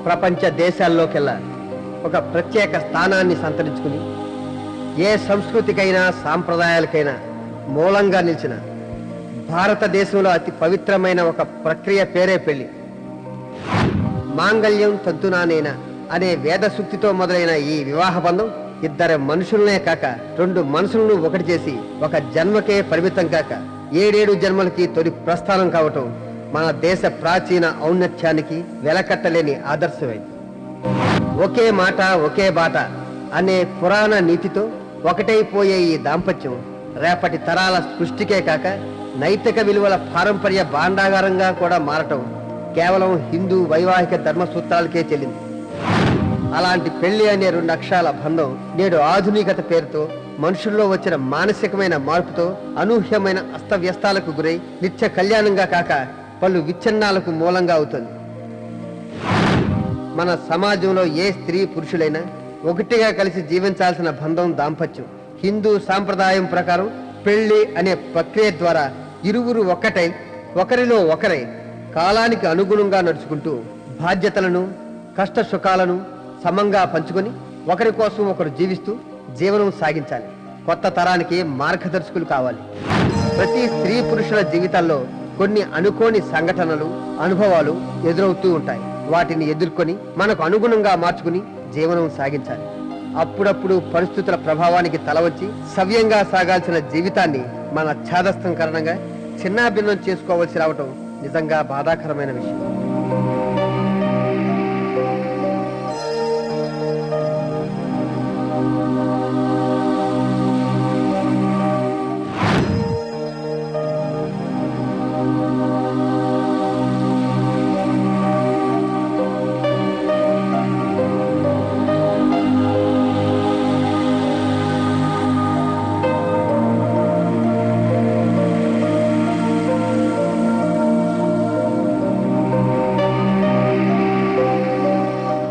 ప్రపంచ దేశాల్లోకెల్లా ఒక ప్రత్యేక స్థానాన్ని సంతరించుకుని ఏ సంస్కృతికైనా సాంప్రదాయాలకైనా మూలంగా నిలిచిన భారతదేశంలో అతి పవిత్రమైన ఒక ప్రక్రియ పేరే పెళ్లి. మాంగళ్యం తంతునానేన అనే వేద సూక్తితో మొదలైన ఈ వివాహ బంధం ఇద్దరు మనుషులనే కాక రెండు మనసులను ఒకటి చేసి ఒక జన్మకే పరిమితం కాక 7 జన్మలకి తొలి ప్రస్థానం కావటం మన దేశ ప్రాచీన ఔన్నత్యానికి వెలకట్టలేని ఆదర్శమైంది. ఒకే మాట ఒకే బాట అనే పురాణ నీతితో ఒకటైపోయే ఈ దాంపత్యం రేపటి తరాల సృష్టికే కాక నైతిక విలువల పారంపర్య భాండాగారంగా కూడా మారటం కేవలం హిందూ వైవాహిక ధర్మసూత్రాలకే చెల్లింది. అలాంటి పెళ్లి అనే 2 అక్షరాల బంధం నేడు ఆధునికత పేరుతో మనుషుల్లో వచ్చిన మానసికమైన మార్పుతో అనూహ్యమైన అస్తవ్యస్తాలకు గురై నిత్య కళ్యాణంగా కాక పలు విచ్ఛిన్నాలకు మూలంగా అవుతుంది. మన సమాజంలో ఏ స్త్రీ పురుషులైనా ఒకటిగా కలిసి జీవించాల్సిన బంధం దాంపత్యం. హిందూ సాంప్రదాయం ప్రకారం పెళ్లి అనే ప్రక్రియ ద్వారా ఇరువురు ఒక్కటై ఒకరిలో ఒకరై కాలానికి అనుగుణంగా నడుచుకుంటూ బాధ్యతలను కష్ట సుఖాలను సమంగా పంచుకొని ఒకరి కోసం ఒకరు జీవిస్తూ జీవనం సాగించాలి. కొత్త తరానికి మార్గదర్శకులు కావాలి. ప్రతి స్త్రీ పురుషుల జీవితాల్లో కొన్ని అనుకోని సంఘటనలు అనుభవాలు ఎదురవుతూ ఉంటాయి. వాటిని ఎదుర్కొని మనకు అనుగుణంగా మార్చుకుని జీవనం సాగించాలి. అప్పుడప్పుడు పరిస్థితుల ప్రభావానికి తలవచ్చి సవ్యంగా సాగాల్సిన జీవితాన్ని మన ఛాదస్థం కారణంగా చిన్నాభిన్నం చేసుకోవాల్సి రావటం నిజంగా బాధాకరమైన విషయం.